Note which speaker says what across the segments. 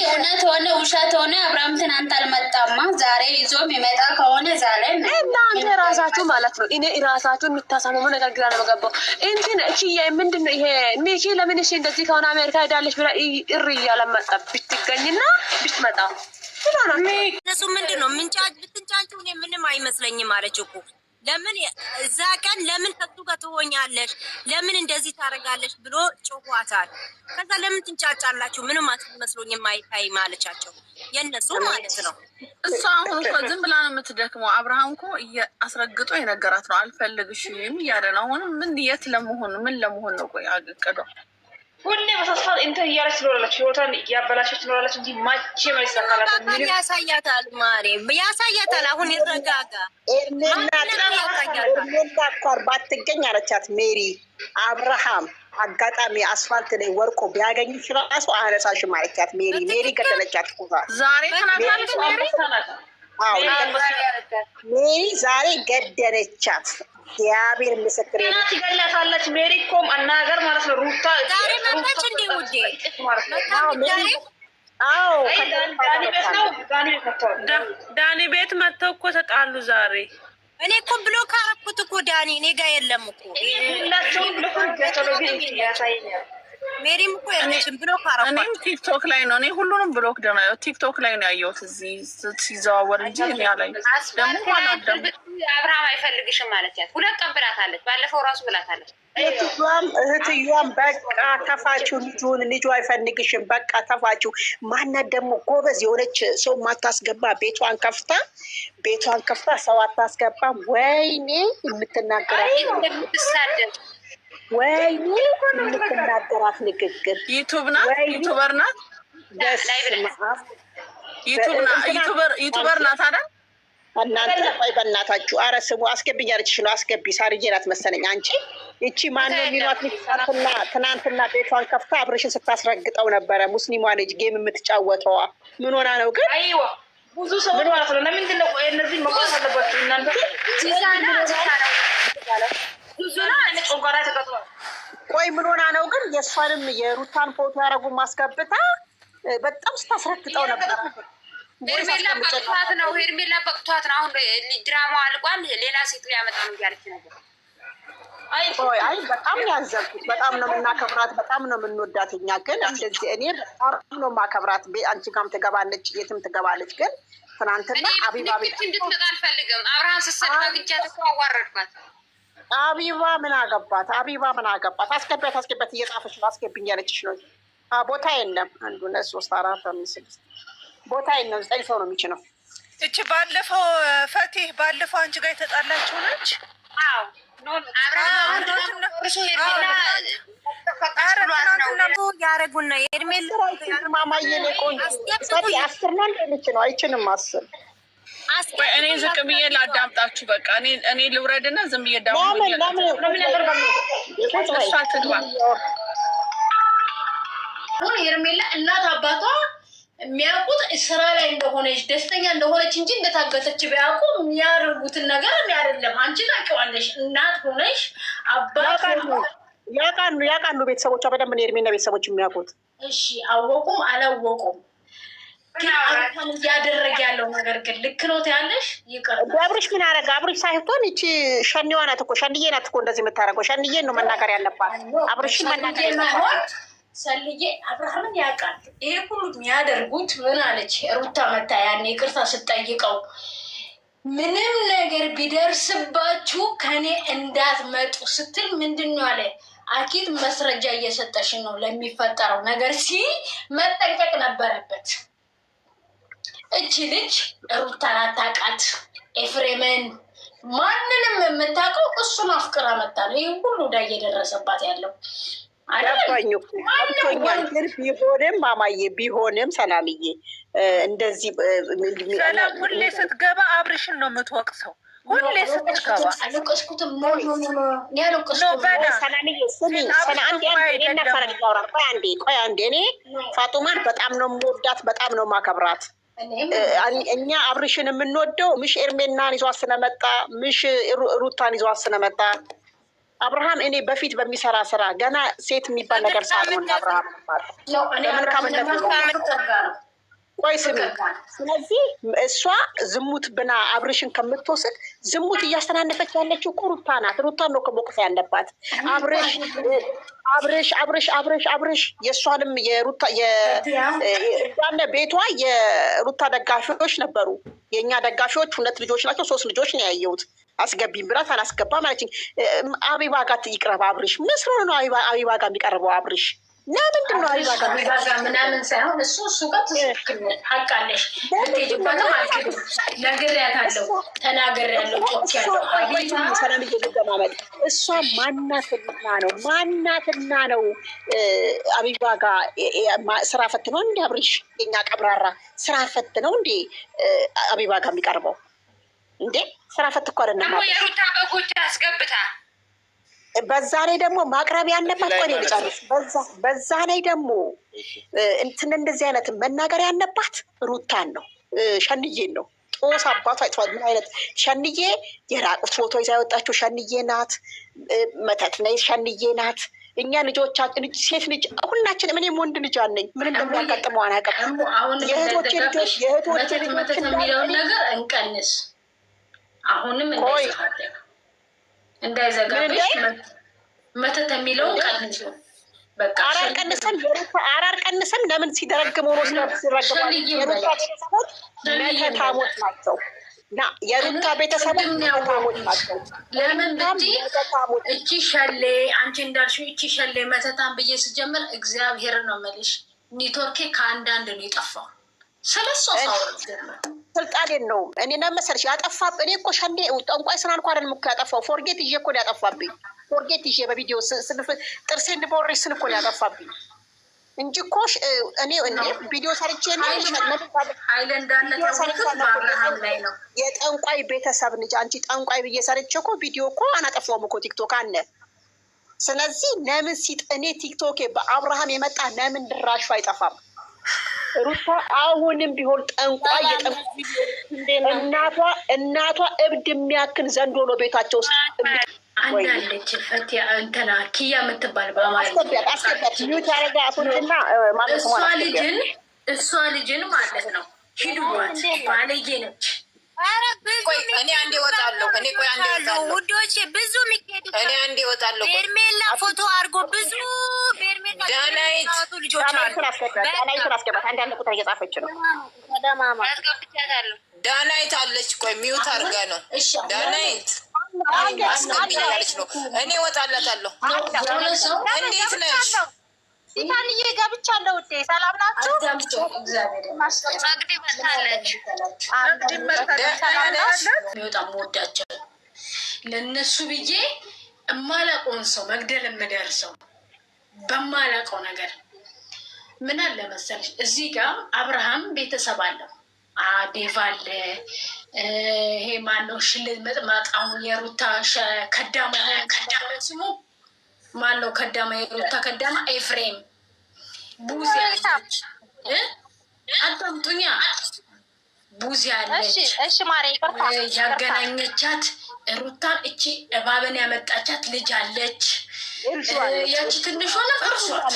Speaker 1: እውነት ሆነ ውሸት ሆነ አብርሃም ትናንት አልመጣማ። ዛሬ ይዞ የሚመጣ ከሆነ ዛሬ
Speaker 2: እናንተ ራሳችሁ ማለት ነው። እኔ ራሳችሁ የምታሳመሙ ነገር ግራ ነው የገባው። እንትን እቺ ምንድን ነው ይሄ ሚኪ ለምን እሺ እንደዚህ ከሆነ አሜሪካ ሄዳለች ብላ እሪ እያለመጣ ብትገኝና ብትመጣ
Speaker 3: እነሱ ምንድን ነው ብትንጫጩ እኔ ምንም አይመስለኝም አለች እኮ። ለምን እዛ ቀን ለምን ከሱ ጋር ትሆኛለሽ ለምን እንደዚህ ታደርጋለሽ ብሎ ጮኋታል። ከዛ ለምን ትንጫጫላችሁ ምንም አትመስሎኝም አይታይ ማለቻቸው የነሱ ማለት ነው።
Speaker 4: እሷ አሁን እኮ ዝም ብላ ነው የምትደክመው። አብርሃም እኮ አስረግጦ የነገራት ነው አልፈልግሽም እያለ ነው። አሁን ምን የት ለመሆን ምን ለመሆን ነው? ቆይ አገቀዶ
Speaker 5: ሁሌ በተስፋ እንትን እያለች ትኖራለች፣ ህይወቷን እያበላሸች ትኖራለች እንጂ ማቼ ማይሳካላት ምን
Speaker 3: ያሳያታል? ማሬ ያሳያታል። አሁን ይረጋጋ።
Speaker 6: ኳር ባትገኝ አለቻት ሜሪ። አብርሃም አጋጣሚ አስፋልት ላይ ወርቆ ቢያገኝሽ ራሱ አነሳሽም አለቻት ሜሪ። ሜሪ ገደለቻት እኮ
Speaker 4: ዛሬ ተናግራለች ሜሪ።
Speaker 6: ሜሪ ዛሬ ገደለቻት። እግዚአብሔር ምስክሬ ነው።
Speaker 5: ትገላታለች። ሜሪ እኮ አናገር ማለት ነው። ሩታ
Speaker 3: ዛሬ መጣች እንዴ ውዴ?
Speaker 6: አዎ
Speaker 4: ዳኒ ቤት መጥተው እኮ ተጣሉ ዛሬ።
Speaker 3: እኔ እኮ ብሎክ አደረኩት እኮ ዳኒ እኔ ጋር የለም እኮ ሜሪም እኮ የለችም ብሎክ አደረኩት።
Speaker 4: እኔም ቲክቶክ ላይ ነው። እኔ ሁሉንም ብሎክ ደማዩ ቲክቶክ ላይ ነው ያየሁት እዚህ ሲዘዋወር እንጂ እኔ ላይ ደግሞ አላደም
Speaker 7: አብርሃም አይፈልግሽም ማለት ያት ሁለት ቀን ብላታለች። ባለፈው ራሱ ብላታለች።
Speaker 6: እህትዬዋም በቃ ተፋችሁ፣ ልጁ አይፈልግሽም በቃ ተፋችሁ። ማናት ደግሞ ጎበዝ የሆነች ሰው ማታስገባ ቤቷን ከፍታ ሰው አታስገባም። ወይኔ የምትናገራት ወይኔ የምትናገራት ንግግር
Speaker 4: ዩቱበር ናት ዩቱበር ናት አይደል?
Speaker 6: እናንተ ቆይ በእናታችሁ፣ አረ ስሙ አስገብኝ ያለችሽ ነው። አስገቢ ሳርዬ ናት መሰለኝ። አንቺ እቺ ማነው የሚሏት? ትናንትና ቤቷን ከፍታ አብረሽን ስታስረግጠው ነበረ። ሙስሊሟ ልጅ ጌም የምትጫወተዋ ምን ሆና ነው ግን?
Speaker 5: አይዋ ብዙ ሰው ምን ማለት ነው? ለምንድን ነው እነዚህ መቆስ አለባችሁ እናንተ?
Speaker 6: ቆይ ምን ሆና ነው ግን? የእሷንም የሩታን ፎቶ ያደረጉ ማስገብታ በጣም ስታስረግጠው ነበረ።
Speaker 7: ሄርሜላ በቅቷት ነው። አሁን ድራማ አልቋል። ሌላ ሴት ሊያመጣ ነው እያለች ነበር።
Speaker 6: አይ በጣም ያዘብኩት። በጣም ነው የምናከብራት፣ በጣም ነው የምንወዳት። እኛ ግን እንደዚህ እኔ በጣም ነው የማከብራት። አንቺ ጋርም ትገባለች፣ የትም ትገባለች። ግን ትናንትና አቢባ ቤት
Speaker 7: እንድትመጣ አልፈልግም። አብርሃም ስትሰድባ ግጃት እኮ አዋረድኳት።
Speaker 6: አቢባ ምን አገባት? አስገቢያት እየጻፈች ነው። አስገብኝ ያለችሽ ነው። ቦታ የለም። 1 2 3 4 5 6 ቦታ የለም። 9 ሰው ነው የሚችለው።
Speaker 4: እቺ ባለፈው ፈቲህ ባለፈው አንቺ ጋር የተጣላችሁ ነች።
Speaker 7: አዎ
Speaker 3: ያረጉና የእድሜል
Speaker 6: ማማዬ ነው ቆንጆ 10 ነው ልጅ ነው አይችልም 10
Speaker 4: እኔ ዝቅ ብዬ ላዳምጣችሁ። በቃ እኔ ልውረድና ዝም ብዬ ዳሙ
Speaker 8: አሁን ሄርሜላ እናት አባቷ የሚያውቁት ስራ ላይ እንደሆነች ደስተኛ እንደሆነች እንጂ እንደታገተች ቢያውቁ የሚያደርጉትን ነገር አይደለም። አንቺ ታውቂዋለሽ። እናት ሆነሽ አባት
Speaker 6: ያውቃሉ ቤተሰቦቿ በደንብ ነው ሄርሜላ ቤተሰቦች የሚያውቁት።
Speaker 8: እሺ አወቁም አላወቁም እያደረገ ያለው ነገር ግን ልክ ነው ትያለሽ? ይቅር
Speaker 6: አብርሽ ምን አደረገ? አብርሽ ሳይሆን ይቺ ሸኒዋ ናት እኮ ሸንዬ ናት እኮ እንደዚህ የምታደርገው። ሸንዬን ነው መናገር ያለባት። አብርሽ መናገር ያለባት
Speaker 8: ሰልዬ አብርሃምን ያውቃል። ይሄ ሁሉ የሚያደርጉት ምን አለች ሩታ መታ ያኔ ይቅርታ ስጠይቀው ምንም ነገር ቢደርስባችሁ ከኔ እንዳትመጡ ስትል ምንድን ነው አለ። አኪድ መስረጃ እየሰጠሽን ነው ለሚፈጠረው ነገር መጠንቀቅ ነበረበት። እቺ ልጅ ሩታን አታውቃት፣ ኤፍሬምን ማንንም የምታውቀው እሱን አፍቅራ መጣ ነው ይህ ሁሉ ዳ እየደረሰባት ያለው።
Speaker 6: አዳባኝ አብቶኛል። ግን ቢሆንም ማማዬ ቢሆንም ሰላምዬ እንደዚህ
Speaker 4: ሁሌ ስትገባ አብርሽን ነው የምትወቅሰው። ሁሌ ስትገባ
Speaker 8: አለቀስኩትም
Speaker 6: ቆይ አንዴ እኔ ፋጡማን በጣም ነው የምወዳት፣ በጣም ነው የማከብራት። እኛ አብርሽን የምንወደው ምሽ ኤርሜናን ይዟት ስለመጣ ምሽ ሩታን ይዟት ስለመጣ አብርሃም እኔ በፊት በሚሰራ ስራ ገና ሴት የሚባል ነገር ሳልሆን አብርሃም ቆይ ስሚ። ስለዚህ እሷ ዝሙት ብና አብርሽን ከምትወስድ ዝሙት እያስተናነፈች ያለችው እኮ ሩታ ናት። ሩታን ነው ከሞቅስ ያለባት። አብርሽ የእሷንም የሩታ ቤቷ የሩታ ደጋፊዎች ነበሩ። የእኛ ደጋፊዎች 2 ልጆች ናቸው፣ 3 ልጆች ነው ያየሁት። አስገቢም ብላት አላስገባ ማለት አቢባ ጋር ይቅረብ አብርሽ። ምን ስለሆነ ነው አቢባ ጋር የሚቀርበው አብርሽ? ለምንድን ነው አቢባ ጋር
Speaker 8: ምናምን ሳይሆን እሱ ጋር ትክክል ሀቅ አለሽ። ልትሄጂባትም አልክድም። ነግሬያታለሁ፣ ተናግሬያለሁ።
Speaker 6: ሰላም እየገማመጥ እሷ ማናትና ነው አቢባ ጋር ስራ ፈት ነው እንዲ አብርሽ? የኛ ቀብራራ ስራ ፈት ነው እንዲ አቢባ ጋር የሚቀርበው እንዴ? ስራ ፈት እኮ አይደለም።
Speaker 7: ደግሞ የሩታ በጎች አስገብታ
Speaker 6: በዛ ላይ ደግሞ ማቅረብ ያለባት ቆይ ልጨርስ። በዛ ላይ ደግሞ እንደዚህ አይነት መናገር ያለባት ሩታን ነው፣ ሸንዬን ነው። ጦስ አባቷ አይተዋል። ምን አይነት ሸንዬ የራቁት ፎቶ ይዛ ያወጣችው ሸንዬ ናት። መተት ነይ ሸንዬ ናት። እኛ ልጆቻችን ሴት ልጅ ሁላችንም፣ እኔም ወንድ ልጅ አለኝ። ምን እንደሚያጋጥመው አናውቅም። የእህቶቼ ልጆች
Speaker 8: የሚለውን ነገር እንቀንስ። አሁንም እንዳይዘጋብሽ መተት የሚለውን ቀንስ። በቃ
Speaker 6: አራር ቀንሰን ለምን ሲደረግም ሆኖ ሲረግማል። የሩታ ቤተሰቦች መተታሞች ናቸው እና የሩታ ቤተሰቦች መተታሞች ናቸው።
Speaker 8: ለምን ብትይ እቺ ሸሌ አንቺ እንዳልሽው እቺ ሸሌ መተታም ብዬ ስጀምር እግዚአብሔር ነው የምልሽ ኔትወርኬ ከአንዳንድ ነው የጠፋው። ስለሷ
Speaker 6: ስልጣኔን ነው እኔ መሰለሽ ያጠፋ። እኔ እኮ ሸሌ ጠንቋይ ስራ እንኳን አይደለም እኮ ያጠፋው። ፎርጌት ይዤ እኮ ያጠፋብኝ። ፎርጌት ይዤ በቪዲዮ ጥርሴን ቦሬሽ ስል እኮ ያጠፋብኝ እንጂ እኮ እኔ ቪዲዮ ሰርቼ የጠንቋይ ቤተሰብ ልጅ አንቺ ጠንቋይ ብዬ ሰርቼ እኮ ቪዲዮ እኮ አናጠፋውም እኮ ቲክቶክ አለ። ስለዚህ ለምን እኔ ቲክቶኬ በአብርሃም የመጣ ለምን ድራሹ አይጠፋም? ሩታ አሁንም ቢሆን ጠንቋይ እናቷ እብድ የሚያክል ዘንዶ ነው ቤታቸው ውስጥ።
Speaker 8: አንዳለች ፈቲያ እንትና ኪያ የምትባል እሷ ልጅን ማለት ነው ሂዱባት ባለጌ ነች።
Speaker 3: እኔ አንዴ እወጣለሁ። ውዶቼ ብዙ አንዴ እወጣለሁ። ሄርሜላ ፎቶ አድርጎ ብዙ ዳናይት ልጆች አሉ።
Speaker 6: አንዳንድ ቁጥር እየጻፈች ነው።
Speaker 3: ዳናይት አለች። ቆይ ሚውት አድርጋ ነው ዳናይት አስገብኛለች ነው። እኔ እወጣላታለሁ። እንዴት ነሽ?
Speaker 9: ሲታንዬ ገብቻለሁ። ውዴ ሰላም ናችሁ?
Speaker 8: በጣም ወዳቸው ለእነሱ ብዬ እማላውቀውን ሰው መግደል የምደርሰው በማላውቀው ነገር ምን አለ መሰለሽ፣ እዚህ ጋር አብርሃም ቤተሰብ አለው፣ ዴቭ አለ፣ ይሄ ማነው ሽልል መጥማጥ አሁን የሩታ ከዳማ ስሙ ማነው? ከዳማ የሩታ ከዳማ ኤፍሬም ቡዚ አለች። አዳምጡኛ። ቡዚ አለች ያገናኘቻት ሩታን። እቺ እባብን ያመጣቻት ልጅ አለች። ያቺ ትንሿ እርሷት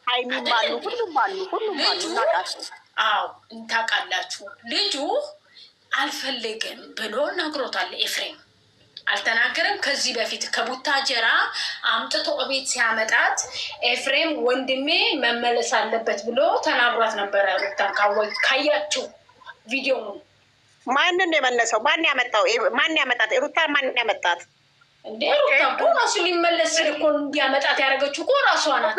Speaker 6: ሃይሚም አሉ፣ ሁሉም አሉ።
Speaker 8: አዎ እንታውቃላችሁ። ልጁ አልፈልግም ብሎ ነግሮታል ኤፍሬም። አልተናገረም። ከዚህ በፊት ከቡታጀራ አምጥቶ እቤት ሲያመጣት ኤፍሬም ወንድሜ መመለስ አለበት ብሎ ተናግሯት ነበረ። ሩታን ካያችሁ ቪዲዮ
Speaker 6: ማንን ነው የመለሰው? ማን ያመጣው? ማን ያመጣት? ሩታን ማን ያመጣት?
Speaker 8: እንዴ ሩታ እኮ ራሱ ሊመለስ ስል እኮ እንዲያመጣት ያደረገችው እኮ ራሷ ናት።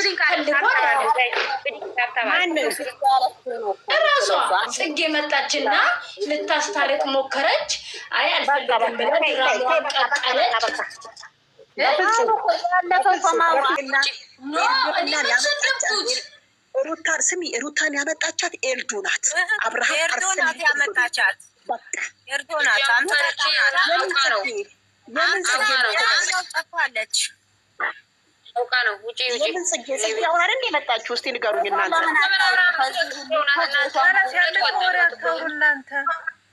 Speaker 8: ራሷ ጽጌ መጣችና ልታስታርቅ ሞከረች። አይ አልፈልግም ብላ ድራማዋን ቀጠለች።
Speaker 6: ሩታን ስሚ፣ ሩታን ያመጣቻት ኤልዱ ናት። አብርሃም
Speaker 3: ኤርዶናት ያመጣቻት ኤርዶናት ጠፋለች። አውቃ ነው ውጪ
Speaker 6: የምን ጽጌ አሁን አይደል የመጣችሁ? እስቲ ንገሩኝ እናንተ።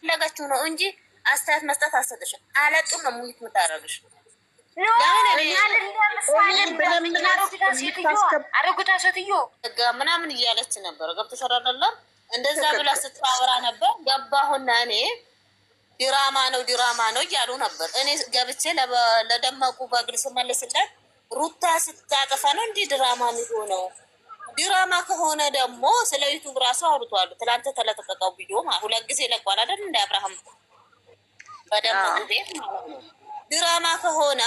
Speaker 9: ፈለገችው ነው እንጂ አስተያየት መስጠት አሰጥሽም አለጡም ነው ሙይት ምታረግሽ አረጉታ ሴትዮ ምናምን እያለች ነበረ። ገብተሻል አይደለም? እንደዛ ብላ ስትታወራ ነበር። ገባሁና እኔ ድራማ ነው እያሉ ነበር። እኔ ገብቼ ለደመቁ በግል ስመልስለት ሩታ ስታጠፋ ነው እንዲህ ድራማ የሚሆነው። ድራማ ከሆነ ደግሞ ስለ ዩቱብ ራሱ አውርቷል። ትላንት ተለቀቀው ቪዲዮ 2 ጊዜ ለቋል አይደል? እንደ አብርሃም በደመቁ ቤት ማለት ነው። ድራማ ከሆነ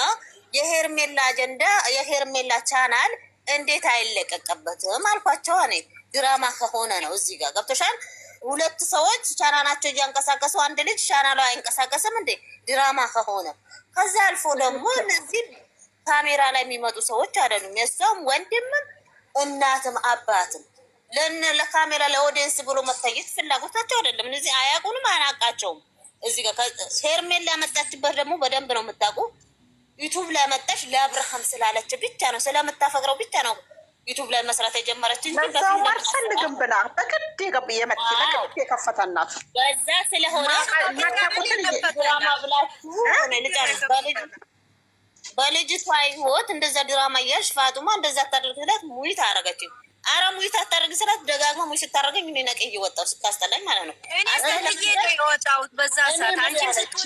Speaker 9: የሄርሜላ አጀንዳ የሄርሜላ ቻናል እንዴት አይለቀቀበትም አልኳቸው። እኔ ድራማ ከሆነ ነው እዚህ ጋር ገብቶሻል። 2 ሰዎች ቻናላቸው እያንቀሳቀሱ አንድ ልጅ ቻናሉ አይንቀሳቀስም እንዴ? ድራማ ከሆነ ከዛ አልፎ ደግሞ እነዚህ ካሜራ ላይ የሚመጡ ሰዎች አይደሉም። የሰውም ወንድምም እናትም አባትም ለካሜራ ለኦዲየንስ ብሎ መታየት ፍላጎታቸው አይደለም። እነዚህ አያውቁንም፣ አናውቃቸውም። እዚህ ጋር ሄርሜላ ያመጣችበት ደግሞ በደንብ ነው የምታውቁ። ዩቱብ ላይ መጣች ለአብርሃም ስላለች ብቻ ነው፣ ስለምታፈቅረው ብቻ ነው ዩቱብ ላይ መስራት የጀመረች እንጂ
Speaker 6: በዛው አልፈልግም ብላ በግድ የከፈተ እናት
Speaker 9: በዛ ስለሆነ ድራማ ብላችሁ በልጅቷ ህይወት እንደዛ ድራማ እያልሽ ፋጡማ እንደዛ ታደርግላት ሙይት አረገችኝ። አረ ሙይት አታደርግ ስላት ደጋግማ ሙይት ስታደርገኝ እኔ ነቄ እየወጣሁ ስታስጠላኝ ማለት ነው።
Speaker 3: አስተልዬ ነው የወጣሁት በዛ ሰዓት። አንቺ ስትወጪ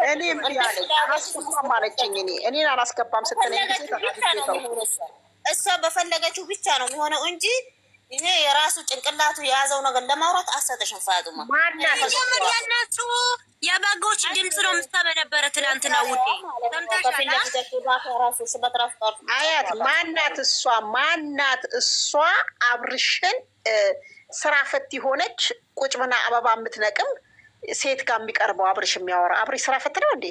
Speaker 6: እኔ ምን ያለኝ አላስገባም ማለችኝ። እኔን አላስገባም ስትለኝ ጊዜ ተቃጥቼ
Speaker 9: እሷ በፈለገችው ብቻ ነው የሚሆነው እንጂ ይሄ የራሱ ጭንቅላቱ የያዘው ነገር ለማውራት አሰጠሽን ፋጡማ።
Speaker 3: የነሱ የበጎች ድምፅ ነው የምትሰማ ነበረ ትናንትና። ውዴ
Speaker 6: አያት ማናት እሷ አብርሽን ስራ ፈት የሆነች ቁጭ ብላ አበባ የምትነቅም ሴት ጋር የሚቀርበው አብርሽ የሚያወራ አብርሽ ስራ ፈት ነው እንዴ?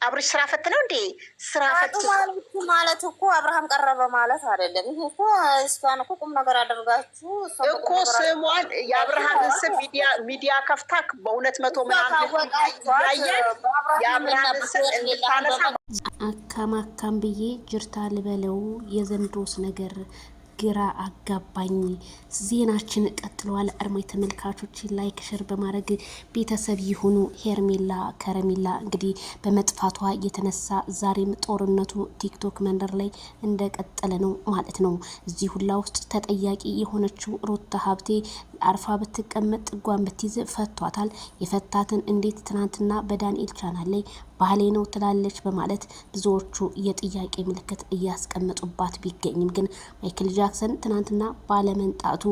Speaker 6: አብርሽ ስራ ፈት ነው እንዴ? ስራ ፈት
Speaker 9: ማለት እኮ አብርሃም ቀረበ ማለት አይደለም። ይሄ እኮ እሷን እኮ ቁም ነገር አደርጋችሁ
Speaker 6: እኮ ስሟን የአብርሃምን ስም ሚዲያ ከፍታ በእውነት 100 ምናምን የአብርሃምን ስም እንድታነሳ
Speaker 10: አካም ብዬ ጅርታ ልበለው። የዘንድሮስ ነገር ግራ አጋባኝ። ዜናችን ቀጥለዋል። አድማጭ ተመልካቾች ላይክ ሸር በማድረግ ቤተሰብ ይሁኑ። ሄርሜላ ከረሜላ እንግዲህ በመጥፋቷ የተነሳ ዛሬም ጦርነቱ ቲክቶክ መንደር ላይ እንደቀጠለ ነው ማለት ነው። እዚህ ሁላ ውስጥ ተጠያቂ የሆነችው ሩታ ሀብቴ አርፋ ብትቀመጥ ጓን ብትይዝ ፈቷታል። የፈታትን እንዴት ትናንትና በዳንኤል ቻናል ላይ ባህሌ ነው ትላለች በማለት ብዙዎቹ የጥያቄ ምልክት እያስቀመጡባት ቢገኝም ግን ማይክል ጃክሰን ትናንትና ባለመንጣቱ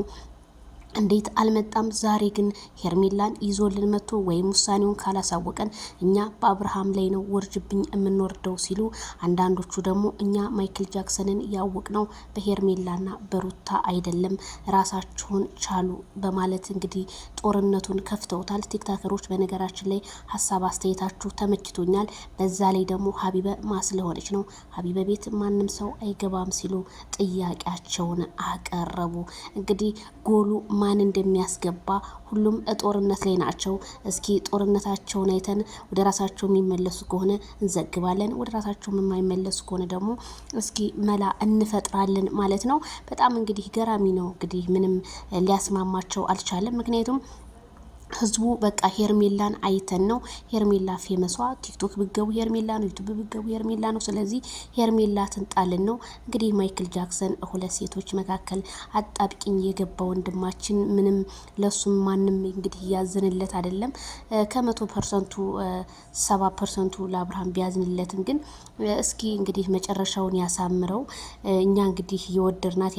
Speaker 10: እንዴት አልመጣም? ዛሬ ግን ሄርሜላን ይዞልን መጥቶ ወይም ውሳኔውን ካላሳወቀን እኛ በአብርሃም ላይ ነው ወርጅብኝ የምንወርደው ሲሉ፣ አንዳንዶቹ ደግሞ እኛ ማይክል ጃክሰንን ያወቅነው በሄርሜላና በሩታ አይደለም ራሳችሁን ቻሉ በማለት እንግዲህ ጦርነቱን ከፍተውታል። ቲክታከሮች በነገራችን ላይ ሀሳብ አስተያየታችሁ ተመችቶኛል። በዛ ላይ ደግሞ ሀቢበ ማስለሆነች ነው ሀቢበ ቤት ማንም ሰው አይገባም ሲሉ ጥያቄያቸውን አቀረቡ። እንግዲህ ጎሉ ማን እንደሚያስገባ ሁሉም ጦርነት ላይ ናቸው። እስኪ ጦርነታቸውን አይተን ወደ ራሳቸው የሚመለሱ ከሆነ እንዘግባለን፣ ወደ ራሳቸው የማይመለሱ ከሆነ ደግሞ እስኪ መላ እንፈጥራለን ማለት ነው። በጣም እንግዲህ ገራሚ ነው። እንግዲህ ምንም ሊያስማማቸው አልቻለም። ምክንያቱም ህዝቡ በቃ ሄርሜላን አይተን ነው። ሄርሜላ ፌመሷ ቲክቶክ ብገቡ ሄርሜላ ነው፣ ዩቲዩብ ብገቡ ሄርሜላ ነው። ስለዚህ ሄርሜላ ትንጣልን ነው። እንግዲህ ማይክል ጃክሰን 2 ሴቶች መካከል አጣብቂኝ የገባ ወንድማችን ምንም ለሱም ማንም እንግዲህ ያዝንለት አይደለም። ከ100% 70% ለአብርሃም ቢያዝንለትም ግን እስኪ እንግዲህ መጨረሻውን ያሳምረው። እኛ እንግዲህ የወደድናት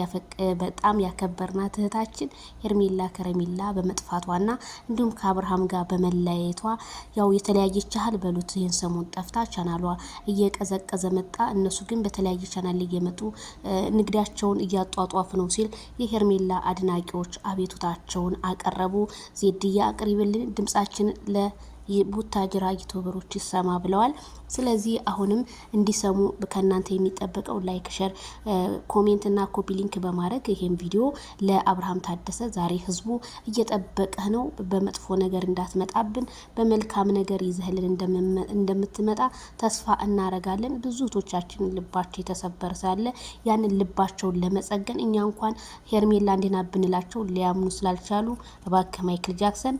Speaker 10: በጣም ያከበርናት እህታችን ሄርሜላ ከረሜላ በመጥፋቷና እንዲሁም ከአብርሃም ጋር በመለያየቷ ያው የተለያየች ያህል በሉት ይህን ሰሞን ጠፍታ ቻናሏ እየቀዘቀዘ መጣ። እነሱ ግን በተለያየ ቻናል ላይ እየመጡ ንግዳቸውን እያጧጧፉ ነው ሲል የሄርሜላ አድናቂዎች አቤቱታቸውን አቀረቡ። ዜድያ አቅርብልን ድምጻችን የቡታጅራ ዩቲዩበሮች ይሰማ ብለዋል። ስለዚህ አሁንም እንዲሰሙ ከእናንተ የሚጠበቀው ላይክ፣ ሸር፣ ኮሜንት እና ኮፒ ሊንክ በማድረግ ይሄን ቪዲዮ ለአብርሃም ታደሰ ዛሬ ህዝቡ እየጠበቀህ ነው፣ በመጥፎ ነገር እንዳትመጣብን፣ በመልካም ነገር ይዘህልን እንደምትመጣ ተስፋ እናረጋለን። ብዙ እህቶቻችን ልባቸው የተሰበረ ሳለ ያንን ልባቸውን ለመጸገን እኛ እንኳን ሄርሜላ እንዲና ብንላቸው ሊያምኑ ስላልቻሉ እባክህ ማይክል ጃክሰን